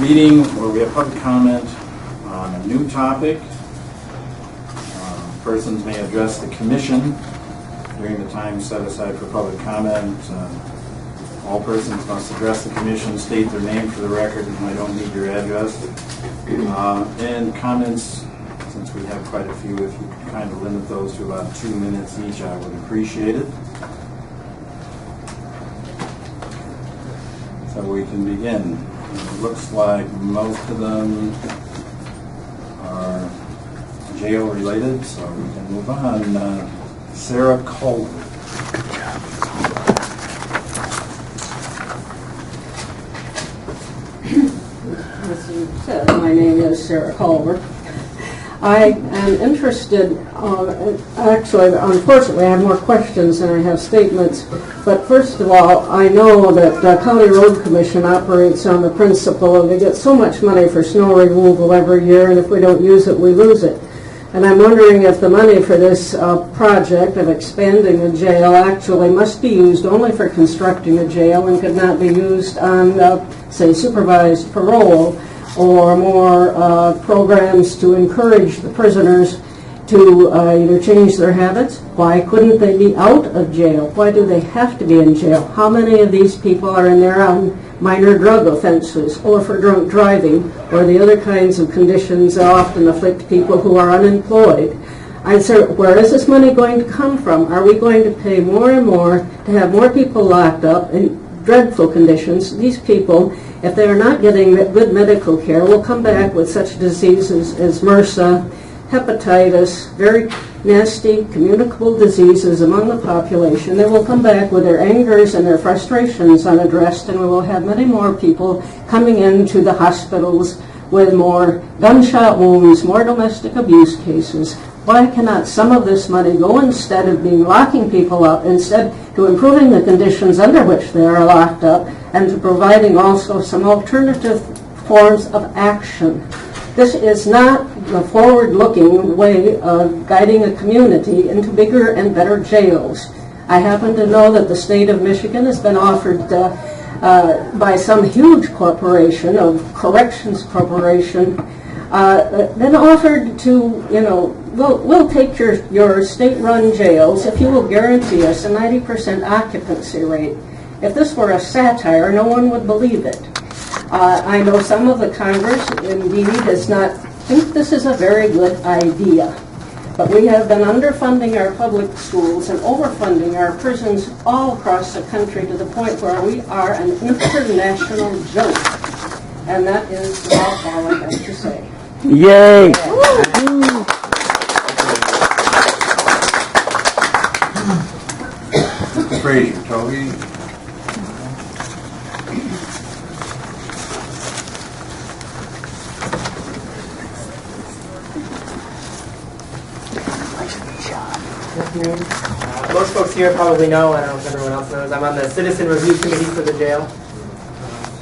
meeting where we have public comment on a new topic. Persons may address the commission during the time set aside for public comment. All persons must address the commission, state their name for the record, and I don't need your address. And comments, since we have quite a few, if you could kind of limit those to about 2 minutes each, I would appreciate it. So we can begin. It looks like most of them are jail related, so we can move on. Sarah Culvert. Good job. As you said, my name is Sarah Culvert. I am interested, actually, unfortunately, I have more questions than I have statements. But first of all, I know that the County Road Commission operates on the principle of they get so much money for snow removal every year, and if we don't use it, we lose it. And I'm wondering if the money for this project of expanding the jail actually must be used only for constructing a jail and could not be used on, say, supervised parole or more programs to encourage the prisoners to either change their habits. Why couldn't they be out of jail? Why do they have to be in jail? How many of these people are in there on minor drug offenses or for drunk driving or the other kinds of conditions that often afflict people who are unemployed? I'd say, where is this money going to come from? Are we going to pay more and more to have more people locked up in dreadful conditions? These people, if they are not getting good medical care, will come back with such diseases as MRSA, hepatitis, very nasty communicable diseases among the population. They will come back with their angers and their frustrations unaddressed, and we will have many more people coming into the hospitals with more gunshot wounds, more domestic abuse cases. Why cannot some of this money go, instead of being locking people up, instead to improving the conditions under which they are locked up and to providing also some alternative forms of action? This is not the forward-looking way of guiding a community into bigger and better jails. I happen to know that the state of Michigan has been offered by some huge corporation, of corrections corporation, been offered to, we'll take your state-run jails if you will guarantee us a 90% occupancy rate. If this were a satire, no one would believe it. I know some of the Congress, indeed, does not think this is a very good idea. But we have been underfunding our public schools and overfunding our prisons all across the country to the point where we are an international joke. And that is about all I have to say. Yay! Frazier, Toby. Most folks here probably know, I don't know if everyone else knows, I'm on the Citizen Review Committee for the jail.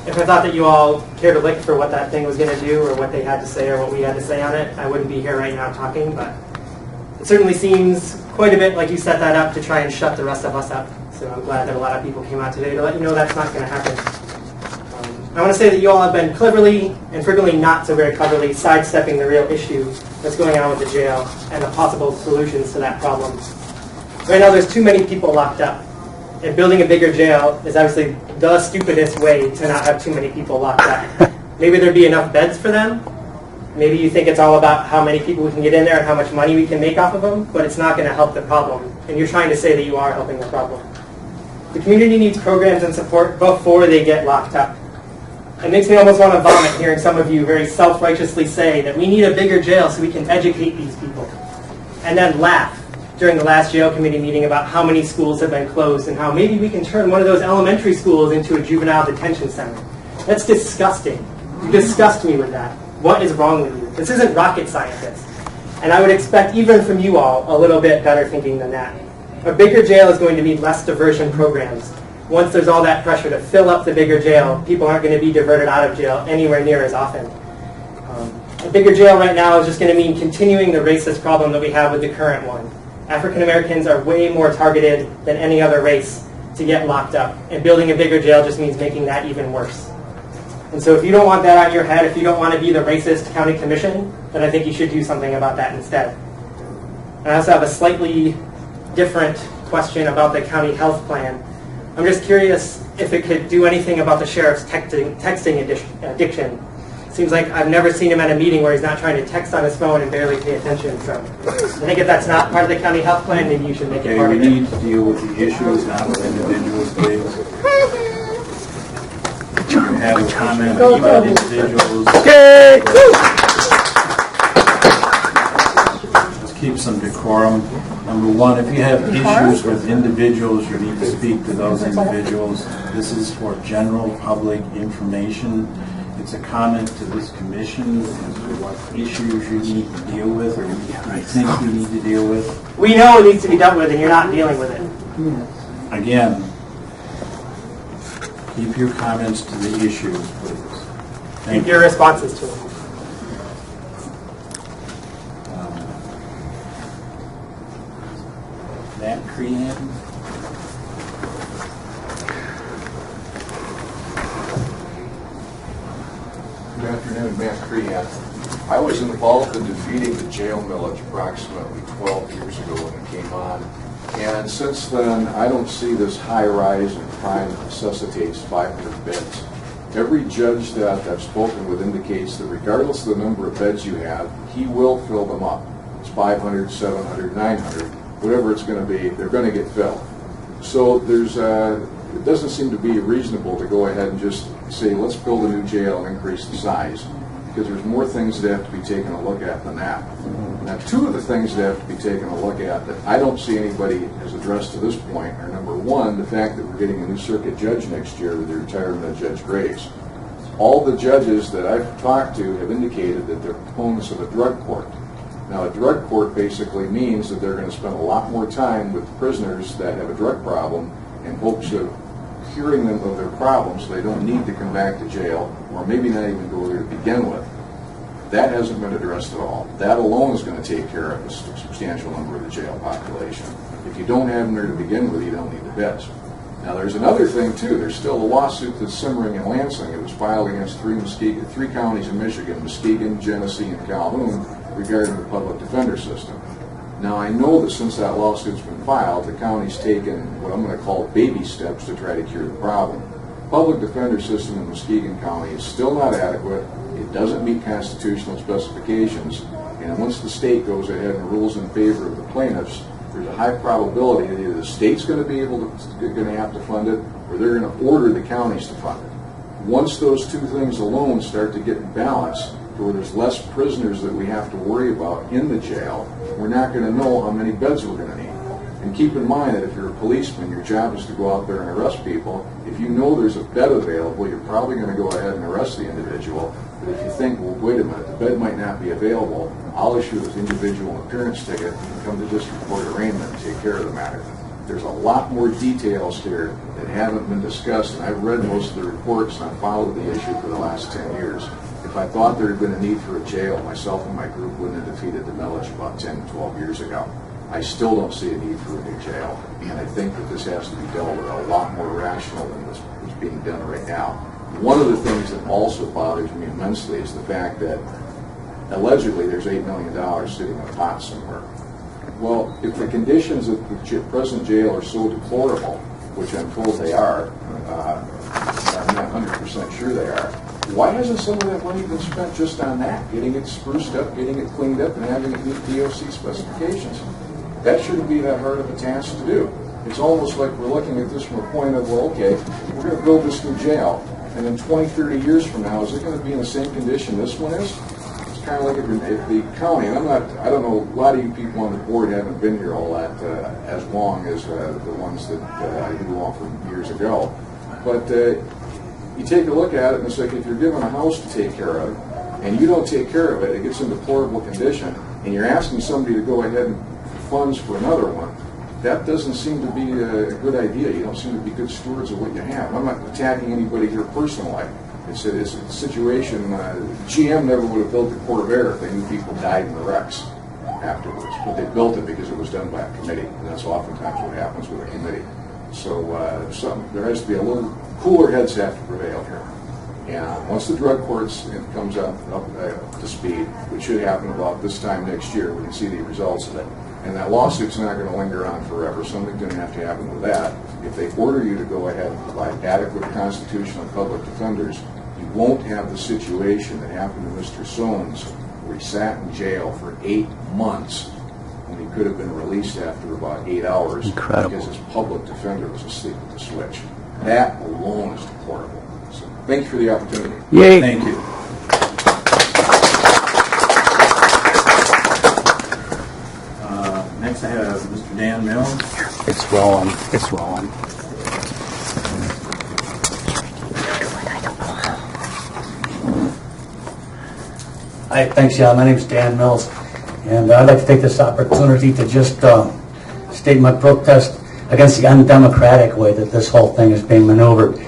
If I thought that you all cared a lick for what that thing was going to do or what they had to say or what we had to say on it, I wouldn't be here right now talking, but it certainly seems quite a bit like you set that up to try and shut the rest of us up. So I'm glad that a lot of people came out today to let you know that's not going to happen. I want to say that you all have been cleverly and frequently not so very cleverly sidestepping the real issue that's going on with the jail and the possible solutions to that problem. Right now there's too many people locked up. And building a bigger jail is obviously the stupidest way to not have too many people locked up. Maybe there'd be enough beds for them. Maybe you think it's all about how many people we can get in there and how much money we can make off of them, but it's not going to help the problem. And you're trying to say that you are helping the problem. The community needs programs and support before they get locked up. It makes me almost want to vomit hearing some of you very self-righteously say that we need a bigger jail so we can educate these people. And then laugh during the last jail committee meeting about how many schools have been closed and how maybe we can turn one of those elementary schools into a juvenile detention center. That's disgusting. You disgust me with that. What is wrong with you? This isn't rocket science. And I would expect even from you all a little bit better thinking than that. A bigger jail is going to need less diversion programs. Once there's all that pressure to fill up the bigger jail, people aren't going to be diverted out of jail anywhere near as often. A bigger jail right now is just going to mean continuing the racist problem that we have with the current one. African Americans are way more targeted than any other race to get locked up, and building a bigger jail just means making that even worse. And so if you don't want that on your head, if you don't want to be the racist county commission, then I think you should do something about that instead. And I also have a slightly different question about the county health plan. I'm just curious if it could do anything about the sheriff's texting addiction. Seems like I've never seen him at a meeting where he's not trying to text on his phone and barely pay attention. So I think if that's not part of the county health plan, maybe you should make it part we of it. need to deal with the issues, not with individuals, please. You have a comment about individuals. Okay. Let's keep some decorum. Number one, if you have issues with individuals, you need to speak to those individuals. This is for general public information. It's a comment to this commission as to what issues you need to deal with or you think you need to deal with. We know it needs to be dealt with, and you're not dealing with it. Again, keep your comments to the issues, please. Thank Keep your responses to it. Matt Freehan. Good afternoon, Matt Freehan. I was involved in defeating the jail millage approximately 12 years ago when it came on. And since then, I don't see this high rise in crime that necessitates 500 beds. Every judge that I've spoken with indicates that regardless of the number of beds you have, he will fill them up. It's 500, 700, 900, whatever it's going to be, they're going to get filled. So it doesn't seem to be reasonable to go ahead and just say, let's build a new jail and increase the size, because there's more things that have to be taken a look at than that. Now, two of the things that have to be taken a look at that I don't see anybody has addressed to this point are, number one, the fact that we're getting a new circuit judge next year with the retirement of Judge Graves. All the judges that I've talked to have indicated that they're proponents of a drug court. Now, a drug court basically means that they're going to spend a lot more time with prisoners that have a drug problem in hopes of curing them of their problems so they don't need to come back to jail, or maybe not even go there to begin with. That hasn't been addressed at all. That alone is going to take care of a substantial number of the jail population. If you don't have them there to begin with, you don't need the beds. Now, there's another thing, too. There's still a lawsuit that's simmering in Lansing. It was filed against three counties in Michigan, Muskegon, Genesee, and Calhoun, regarding the public defender system. Now, I know that since that lawsuit's been filed, the county's taken what I'm going to call baby steps to try to cure the problem. Public defender system in Muskegon County is still not adequate. It doesn't meet constitutional specifications. And once the state goes ahead and rules in favor of the plaintiffs, there's a high probability that either the state's going to have to fund it, or they're going to order the counties to fund it. Once those two things alone start to get in balance, to where there's less prisoners that we have to worry about in the jail, we're not going to know how many beds we're going to need. And keep in mind that if you're a policeman, your job is to go out there and arrest people. If you know there's a bed available, you're probably going to go ahead and arrest the individual. But if you think, well, wait a minute, the bed might not be available, I'll issue this individual an appearance ticket and come to district court arraignment and take care of the matter. There's a lot more details here that haven't been discussed, and I've read most of the reports and I've followed the issue for the last 10 years. If I thought there had been a need for a jail, myself and my group wouldn't have defeated the millage about 10, 12 years ago. I still don't see a need for a new jail, and I think that this has to be dealt with a lot more rational than what's being done right now. One of the things that also bothers me immensely is the fact that allegedly there's $8 million sitting in a pot somewhere. Well, if the conditions of the present jail are so deplorable, which I'm told they are, I'm not 100% sure they are, why hasn't some of that money been spent just on that, getting it spruced up, getting it cleaned up, and having it meet DOC specifications? That shouldn't be that hard of a task to do. It's almost like we're looking at this from a point of, well, okay, we're going to build this new jail, and then 20, 30 years from now, is it going to be in the same condition this one is? It's kind of like if the county, and I don't know, a lot of you people on the board haven't been here all that as long as the ones that I knew all from years ago, but you take a look at it and it's like if you're given a house to take care of and you don't take care of it, it gets in deplorable condition, and you're asking somebody to go ahead and funds for another one, that doesn't seem to be a good idea. You don't seem to be good stewards of what you have. I'm not attacking anybody here personally. It's a situation, GM never would have built the Corvair if they knew people died in the wrecks afterwards, but they built it because it was done by a committee, and that's oftentimes what happens with a committee. So there has to be a little cooler heads have to prevail here. And once the drug court comes up to speed, which should happen about this time next year, we can see the results of it. And that lawsuit's not going to linger on forever. Something's going to have to happen with that. If they order you to go ahead and provide adequate constitutional and public defenders, you won't have the situation that happened to Mr. Soames, where he sat in jail for 8 months when he could have been released after about 8 hours. Incredible. Because his public defender was asleep at the switch. That alone is deplorable. So thank you for the opportunity. Yay. Thank you. Next I have Mr. Dan Mills. It's rolling. It's rolling. Hi, thanks. My name's Dan Mills, and I'd like to take this opportunity to just state my protest against the undemocratic way that this whole thing is being maneuvered.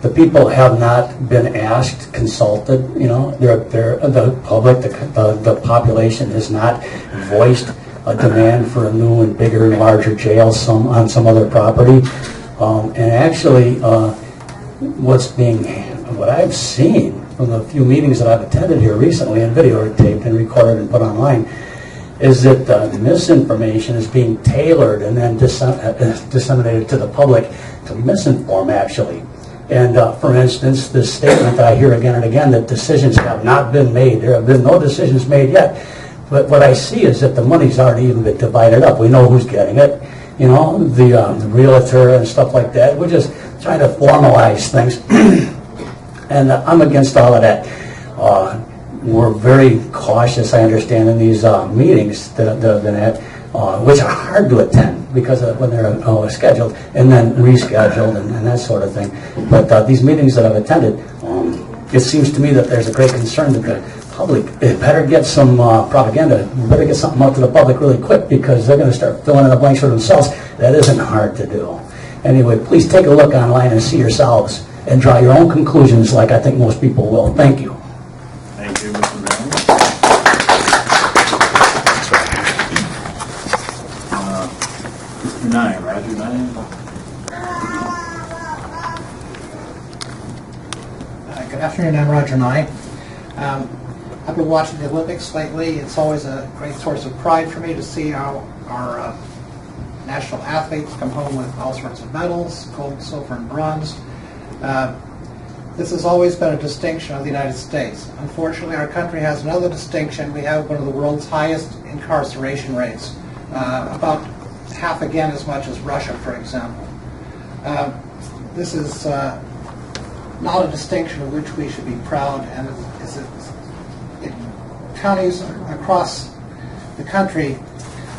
The people have not been asked, consulted. You know, the public, the population has not voiced a demand for a new and bigger and larger jail on some other property. And actually, what I've seen from the few meetings that I've attended here recently and videotaped and recorded and put online is that misinformation is being tailored and then disseminated to the public to misinform, actually. And for instance, this statement that I hear again and again that decisions have not been made. There have been no decisions made yet. But what I see is that the money's already even been divided up. We know who's getting it. You know, the realtor and stuff like that. We're just trying to formalize things. And I'm against all of that. We're very cautious, I understand, in these meetings that have been at, which are hard to attend because when they're scheduled and then rescheduled and that sort of thing. But these meetings that I've attended, it seems to me that there's a great concern that the public better get some propaganda, better get something out to the public really quick because they're going to start filling in the blanks for themselves. That isn't hard to do. Anyway, please take a look online and see yourselves and draw your own conclusions like I think most people will. Thank you. Thank you, Mr. Brown. Mr. Nye, Roger Nye. Good afternoon, I'm Roger Nye. I've been watching the Olympics lately. It's always a great source of pride for me to see how our national athletes come home with all sorts of medals, gold, silver, and bronze. This has always been a distinction of the United States. Unfortunately, our country has another distinction. We have one of the world's highest incarceration rates, about half again as much as Russia, for example. This is not a distinction of which we should be proud, and in counties across the country,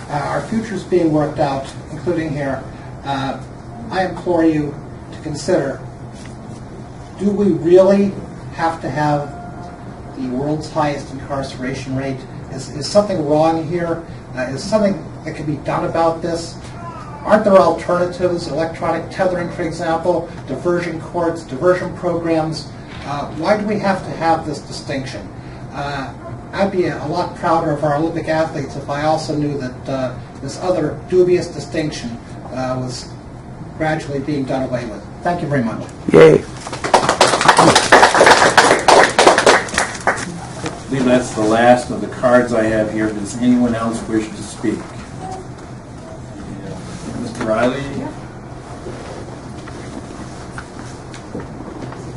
our future is being worked out, including here. I implore you to consider, do we really have to have the world's highest incarceration rate? Is something wrong here? Is something that can be done about this? Aren't there alternatives, electronic tethering, for example, diversion courts, diversion programs? Why do we have to have this distinction? I'd be a lot prouder of our Olympic athletes if I also knew that this other dubious distinction was gradually being done away with. Thank you very much. Yay. I believe that's the last of the cards I have here. Does anyone else wish to speak? Mr. Riley?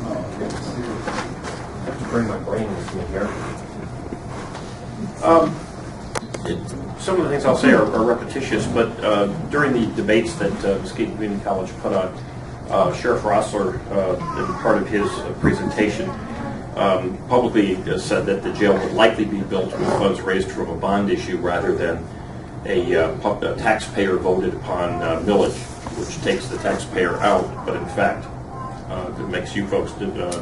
I have to bring my brain with me here. Some of the things I'll say are repetitious, but during the debates that Muskegon Community College put on, Sheriff Rossler, in part of his presentation, publicly said that the jail would likely be built with funds raised from a bond issue rather than a taxpayer voted upon millage, which takes the taxpayer out, but in fact it makes you folks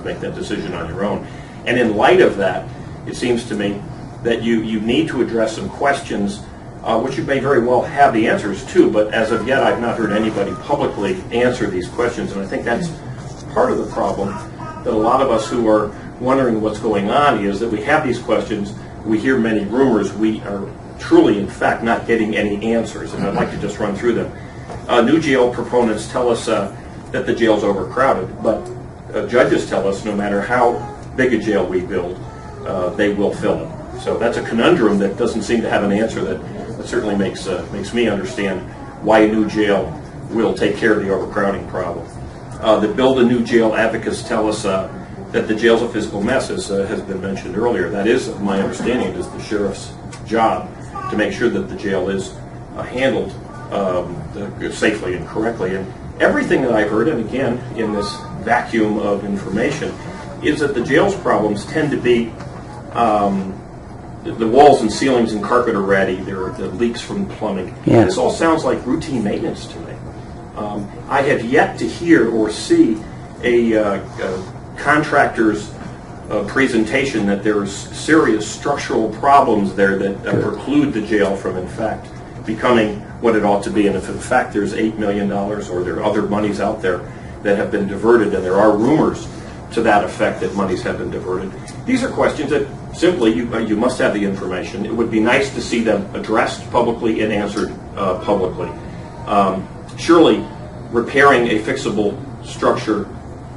make that decision on your own. And in light of that, it seems to me that you need to address some questions which you may very well have the answers to, but as of yet I've not heard anybody publicly answer these questions, and I think that's part of the problem that a lot of us who are wondering what's going on is that we have these questions, we hear many rumors, we are truly in fact not getting any answers, and I'd like to just run through them. New jail proponents tell us that the jail's overcrowded, but judges tell us no matter how big a jail we build, they will fill it. So that's a conundrum that doesn't seem to have an answer that certainly makes me understand why a new jail will take care of the overcrowding problem. The Build a New Jail advocates tell us that the jail's a physical mess, as has been mentioned earlier. That is, my understanding, it is the sheriff's job to make sure that the jail is handled safely and correctly. And everything that I've heard, and again, in this vacuum of information, is that the jail's problems tend to be the walls and ceilings and carpet are ratty, there are the leaks from plumbing. Yeah. This all sounds like routine maintenance to me. I have yet to hear or see a contractor's presentation that there's serious structural problems there that preclude the jail from, in fact, becoming what it ought to be. And if, in fact, there's $8 million or there are other monies out there that have been diverted, and there are rumors to that effect that monies have been diverted, these are questions that simply you must have the information. It would be nice to see them addressed publicly and answered publicly. Surely, repairing a fixable structure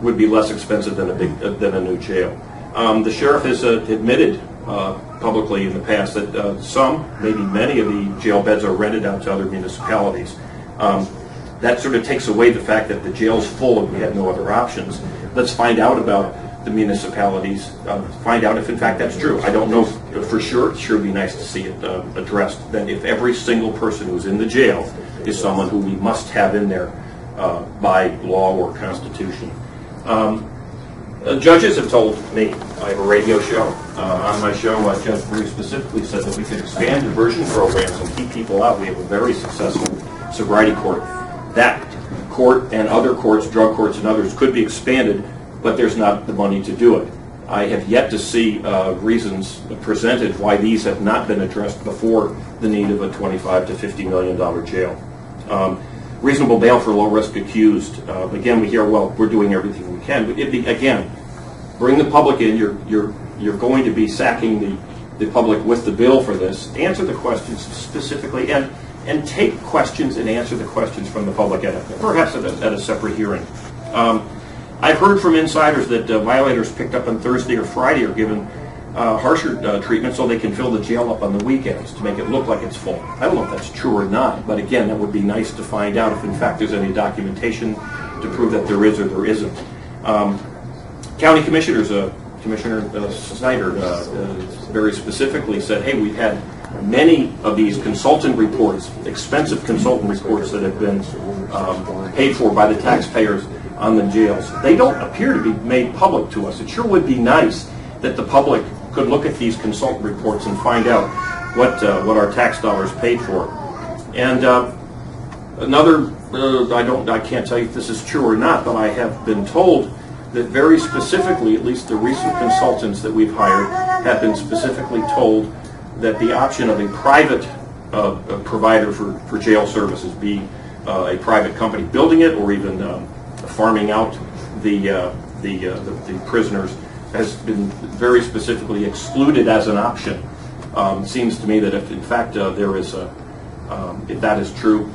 would be less expensive than a new jail. The sheriff has admitted publicly in the past that some, maybe many of the jail beds are rented out to other municipalities. That sort of takes away the fact that the jail's full and we have no other options. Let's find out about the municipalities, find out if in fact that's true. I don't know for sure. It sure would be nice to see it addressed, that if every single person who's in the jail is someone who we must have in there by law or constitution. Judges have told me, I have a radio show, on my show, Judge very specifically said that we could expand diversion programs and keep people out. We have a very successful sobriety court. That court and other courts, drug courts and others, could be expanded, but there's not the money to do it. I have yet to see reasons presented why these have not been addressed before the need of a $25 to $50 million jail. Reasonable bail for low-risk accused. Again, we hear, well, we're doing everything we can. But again, bring the public in. You're going to be sacking the public with the bill for this. Answer the questions specifically, and take questions and answer the questions from the public, perhaps at a separate hearing. I've heard from insiders that violators picked up on Thursday or Friday are given harsher treatment so they can fill the jail up on the weekends to make it look like it's full. I don't know if that's true or not, but again, that would be nice to find out if in fact there's any documentation to prove that there is or there isn't. County commissioners, Commissioner Snyder very specifically said, hey, we've had many of these consultant reports, expensive consultant reports that have been paid for by the taxpayers on the jails. They don't appear to be made public to us. It sure would be nice that the public could look at these consultant reports and find out what our tax dollars paid for. And another, I can't tell you if this is true or not, but I have been told that very specifically, at least the recent consultants that we've hired have been specifically told that the option of a private provider for jail services, be a private company building it or even farming out the prisoners, has been very specifically excluded as an option. It seems to me that if in fact there is if that is true,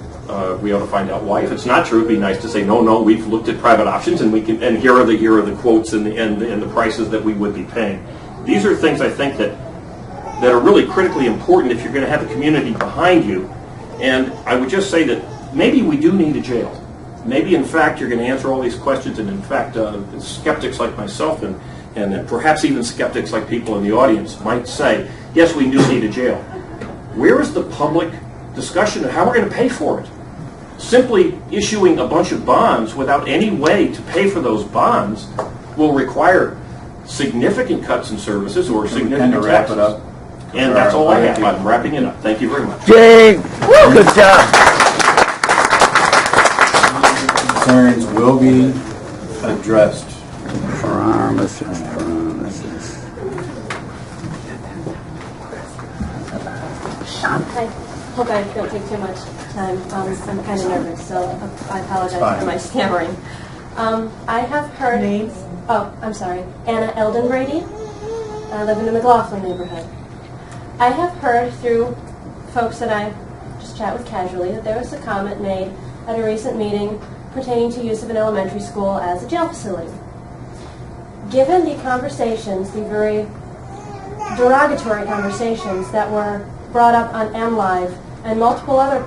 we ought to find out why. If it's not true, it'd be nice to say, no, we've looked at private options and here are the quotes and the prices that we would be paying. These are things I think that are really critically important if you're going to have a community behind you. And I would just say that maybe we do need a jail. Maybe in fact you're going to answer all these questions, and in fact skeptics like myself and perhaps even skeptics like people in the audience might say, yes, we do need a jail. Where is the public discussion of how we're going to pay for it? Simply issuing a bunch of bonds without any way to pay for those bonds will require significant cuts in services or significant taxes. Wrap it up. And that's all I have. I'm wrapping it up. Thank you very much. Jay, good job. Concerns will be addressed. Promises. I hope I don't take too much time. I'm kind of nervous, so I apologize for my stammering. I have heard... Names? Oh, I'm sorry. Anna Eldenbradey. I live in the McLaughlin neighborhood. I have heard through folks that I just chat with casually that there was a comment made at a recent meeting pertaining to use of an elementary school as a jail facility. given the conversations, the very derogatory conversations that were brought up on MLive and multiple other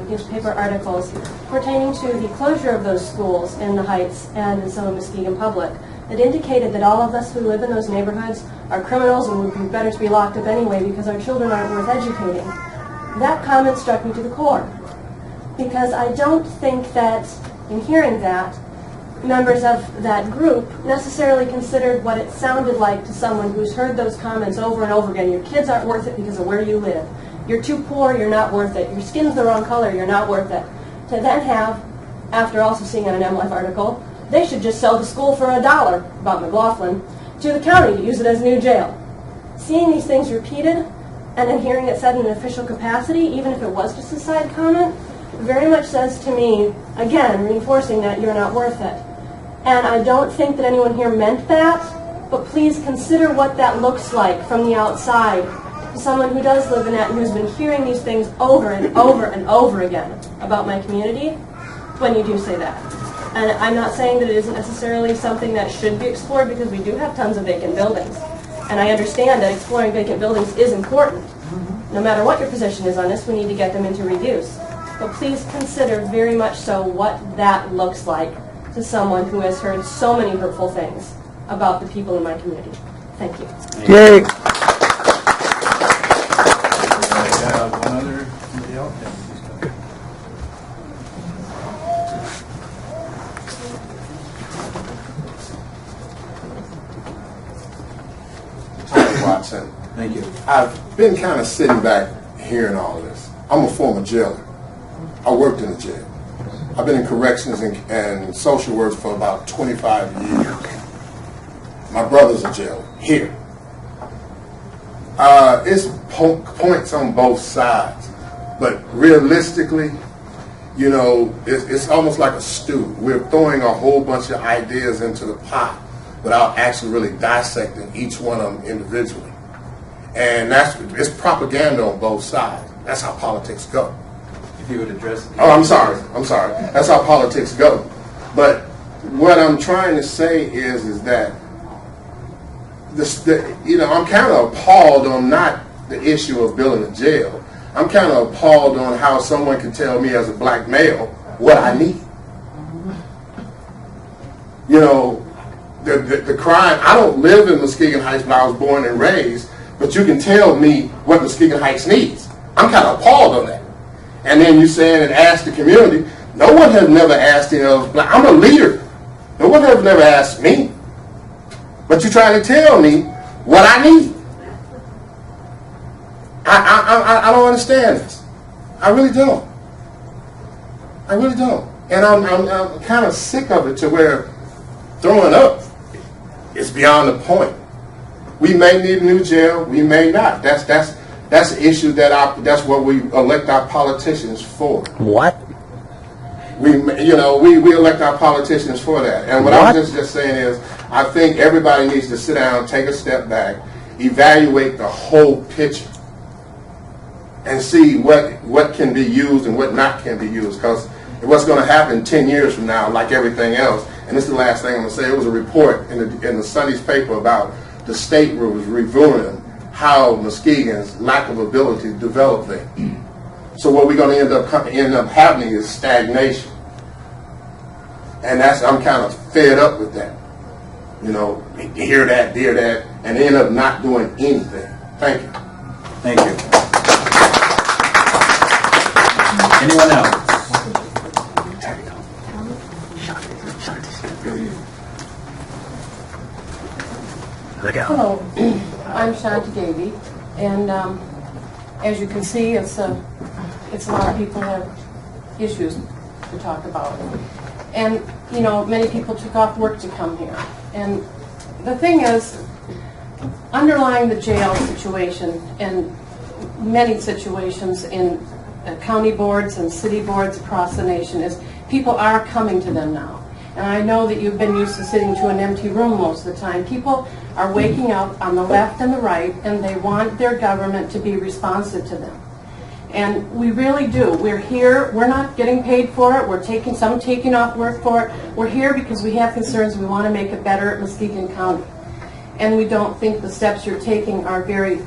newspaper articles pertaining to the closure of those schools in the Heights and in some of Muskegon Public, that indicated that all of us who live in those neighborhoods are criminals and would be better to be locked up anyway because our children aren't worth educating. That comment struck me to the core, because I don't think that, in hearing that, members of that group necessarily considered what it sounded like to someone who's heard those comments over and over again. Your kids aren't worth it because of where you live. You're too poor, you're not worth it. Your skin's the wrong color, you're not worth it. To then have, after also seeing an MLife article, they should just sell the school for $1, about McLaughlin, to the county to use it as a new jail. Seeing these things repeated, and then hearing it said in an official capacity, even if it was just a side comment, very much says to me, again, reinforcing that you're not worth it. And I don't think that anyone here meant that, but please consider what that looks like from the outside to someone who does live in that and who's been hearing these things over and over and over again about my community when you do say that. And I'm not saying that it isn't necessarily something that should be explored, because we do have tons of vacant buildings. And I understand that exploring vacant buildings is important. No matter what your position is on this, we need to get them into reuse. But please consider very much so what that looks like to someone who has heard so many hurtful things about the people in my community. Thank you. Yay. One other, somebody else? Watson. Thank you. I've been kind of sitting back hearing all of this. I'm a former jailer. I worked in the jail. I've been in corrections and social work for about 25 years. My brother's a jailer here. It's points on both sides, but realistically, you know, it's almost like a stew. We're throwing a whole bunch of ideas into the pot without actually really dissecting each one of them individually. And it's propaganda on both sides. That's how politics go. If you would address it. Oh, I'm sorry. That's how politics go. But what I'm trying to say is that I'm kind of appalled on not the issue of building a jail. I'm kind of appalled on how someone can tell me as a black male what I need. You know, the crime, I don't live in Muskegon Heights, but I was born and raised, but you can tell me what Muskegon Heights needs. I'm kind of appalled on that. And then you saying and ask the community. No one has never asked any of us. I'm a leader. No one has never asked me. But you're trying to tell me what I need. I don't understand this. I really don't. And I'm kind of sick of it to where throwing up is beyond the point. We may need a new jail. We may not. That's the issue that's what we elect our politicians for. What? We elect our politicians for that. And what I'm just saying is, I think everybody needs to sit down, take a step back, evaluate the whole picture, and see what can be used and what not can be used. Because what's going to happen 10 years from now, like everything else, and this is the last thing I'm going to say, it was a report in the Sunday's paper about the state was reviewing how Muskegon's lack of ability to develop things. So what we're going to end up happening is stagnation. And I'm kind of fed up with that. You know, hear that, and end up not doing anything. Thank you. Thank you. Anyone else? Hello, I'm Shanti Devi, and as you can see, it's a lot of people have issues to talk about. And, you know, many people took off work to come here. And the thing is, underlying the jail situation and many situations in county boards and city boards across the nation is people are coming to them now. And I know that you've been used to sitting to an empty room most of the time. People are waking up on the left and the right, and they want their government to be responsive to them. And we really do. We're here. We're not getting paid for it. We're taking off work for it. We're here because we have concerns. We want to make it better at Muskegon County. And we don't think the steps you're taking are very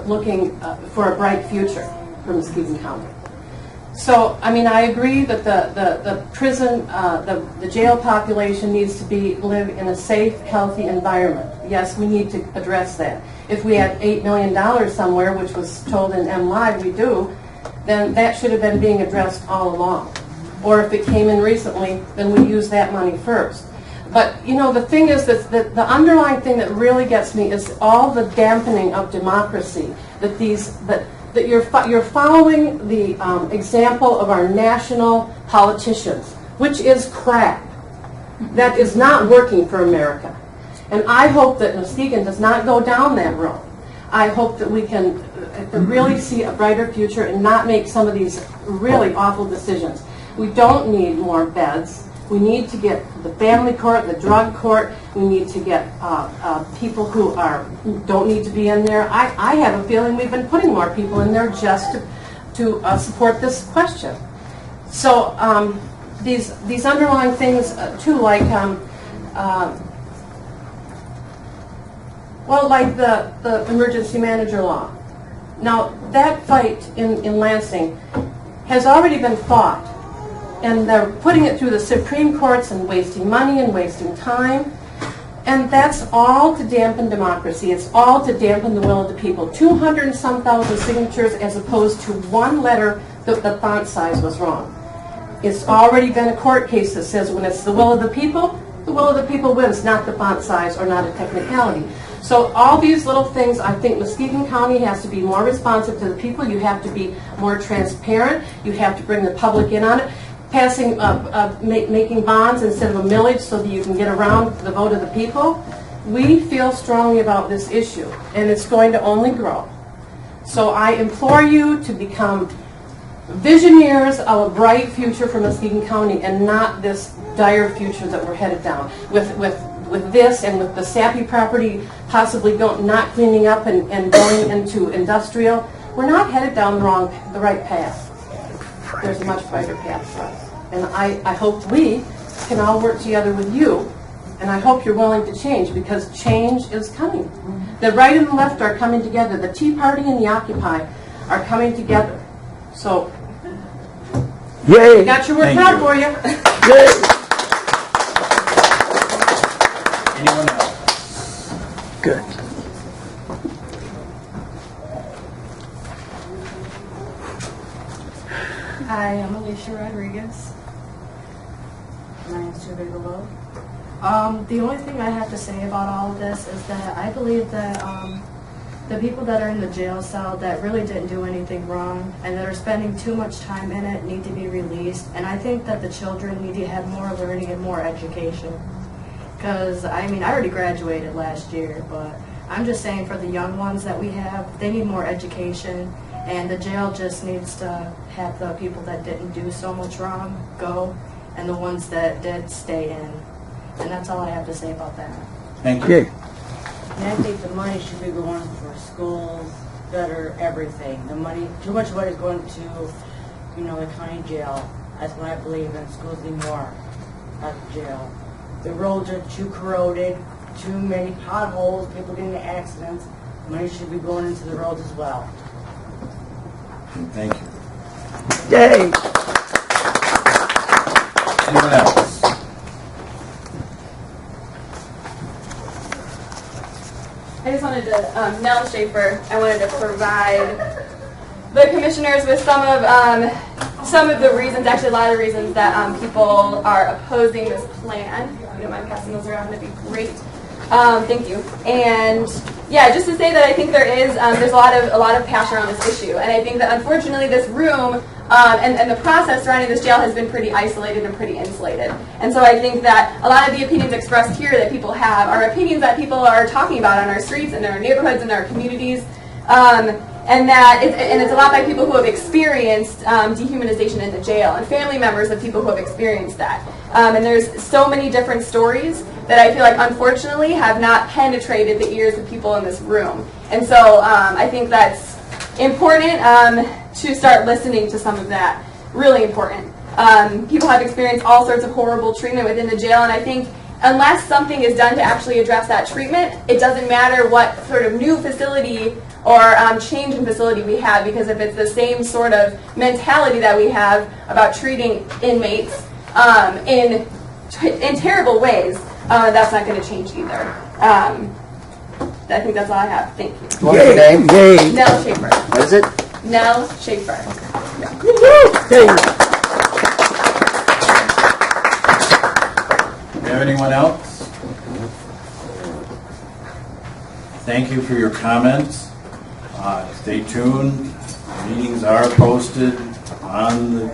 looking for a bright future for Muskegon County. So, I mean, I agree that the prison, the jail population needs to live in a safe, healthy environment. Yes, we need to address that. If we had $8 million somewhere, which was told in M Live we do, then that should have been being addressed all along. Or if it came in recently, then we use that money first. But, you know, the thing is that the underlying thing that really gets me is all the dampening of democracy, that you're following the example of our national politicians, which is crap. That is not working for America. And I hope that Muskegon does not go down that road. I hope that we can really see a brighter future and not make some of these really awful decisions. We don't need more beds. We need to get the family court, the drug court. We need to get people who don't need to be in there. I have a feeling we've been putting more people in there just to support this question. So these underlying things too, like like the emergency manager law. Now that fight in Lansing has already been fought. And they're putting it through the Supreme Courts and wasting money and wasting time. And that's all to dampen democracy. It's all to dampen the will of the people. 200 and some thousand signatures as opposed to one letter that the font size was wrong. It's already been a court case that says when it's the will of the people wins, not the font size or not a technicality. So all these little things, I think Muskegon County has to be more responsive to the people. You have to be more transparent. You have to bring the public in on it. Making bonds instead of a millage so that you can get around the vote of the people. We feel strongly about this issue, and it's going to only grow. So I implore you to become visionaries of a bright future for Muskegon County and not this dire future that we're headed down. With this and with the sappy property possibly not cleaning up and going into industrial, we're not headed down the right path. There's a much brighter path for us. And I hope we can all work together with you, and I hope you're willing to change, because change is coming. The right and the left are coming together. The Tea Party and the Occupy are coming together. So, Yay! we got your work out for you. Yay! Anyone else? Good. Hi, I'm Alicia Rodriquez. My name's Delowe. The only thing I have to say about all of this is that I believe that the people that are in the jail cell that really didn't do anything wrong and that are spending too much time in it need to be released. And I think that the children need to have more learning and more education. Because, I mean, I already graduated last year, but I'm just saying for the young ones that we have, they need more education. And the jail just needs to have the people that didn't do so much wrong go, and the ones that did stay in. And that's all I have to say about that. Thank you. Yay. And I think the money should be going for schools, better everything. The money, too much money is going to, the county jail. That's what I believe in. Schools need more out of jail. The roads are too corroded, too many potholes, people getting into accidents. Money should be going into the roads as well. Thank you. Yay! Anyone else? I just wanted to, Nell Shaffer, I wanted to provide the commissioners with some of the reasons, actually a lot of the reasons that people are opposing this plan. If you don't mind passing those around, that'd be great. Thank you. And yeah, just to say that I think there's a lot of passion around this issue, and I think that unfortunately this room and the process surrounding this jail has been pretty isolated and pretty insulated. And so I think that a lot of the opinions expressed here that people have are opinions that people are talking about on our streets and in our neighborhoods and our communities. And it's a lot by people who have experienced dehumanization in the jail and family members of people who have experienced that. And there's so many different stories that I feel like unfortunately have not penetrated the ears of people in this room. And so I think that's important to start listening to some of that. Really important. People have experienced all sorts of horrible treatment within the jail, and I think unless something is done to actually address that treatment, it doesn't matter what sort of new facility or change in facility we have, because if it's the same sort of mentality that we have about treating inmates in terrible ways, that's not going to change either. I think that's all I have. Thank you. What's your name? Yay. Nell Shaffer. What is it? Nell Shaffer. Yay. Do you have anyone else? Thank you for your comments. Stay tuned. Meetings are posted on the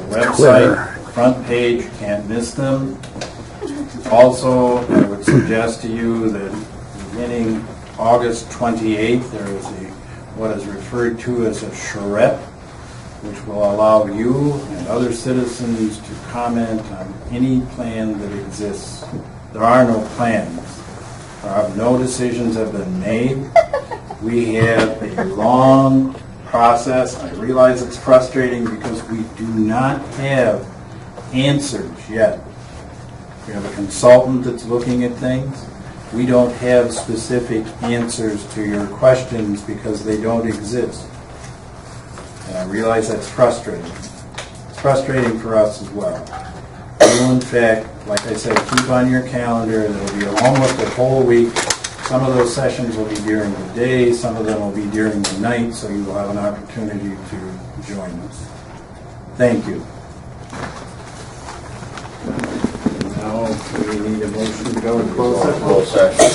website, Twitter. front page. You can't miss them. Also, I would suggest to you that beginning August 28th, there is what is referred to as a charrette, which will allow you and other citizens to comment on any plan that exists. There are no plans. No decisions have been made. We have a long process. I realize it's frustrating because we do not have answers yet. We have a consultant that's looking at things. We don't have specific answers to your questions because they don't exist. And I realize that's frustrating. It's frustrating for us as well. You, in fact, like I said, keep on your calendar. There will be almost a whole week. Some of those sessions will be during the day, some of them will be during the night, so you will have an opportunity to join us. Thank you. Now, we need a motion to go to closed session.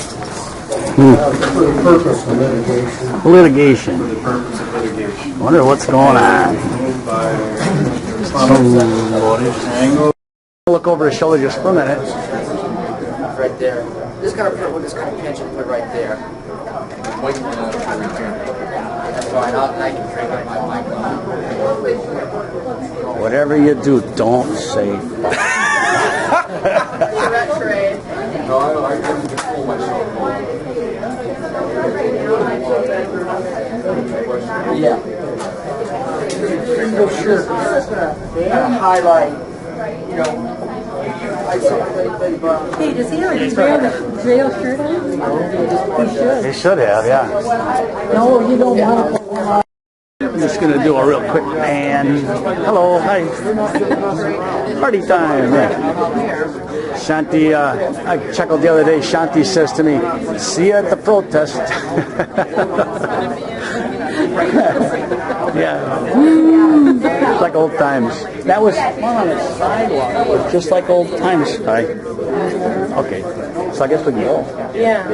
For the purpose of litigation. Litigation. For the purpose of litigation. Wonder what's going on. Moved by somebody. Angle. Look over his shoulder just for a minute. Right there. This kind of with this kind of pinch and put right there. Wait for that to return. That's fine. I can drink on my mic. Whatever you do, don't say. No, I can control myself. Yeah. Oh, sure. Highlight. You know. Hey, does he have a jail shirt on? He should. He should have, yeah. No, you don't want to pull him off. I'm just going to do a real quick pan. Hello, hi. Party time. Yeah. Shanti, I checked out the other day. Shanti says to me, "See you at the protest." Yeah. It's like old times. That was fun on the sidewalk. Just like old times. Hi. Okay. So I guess we can go. Yeah.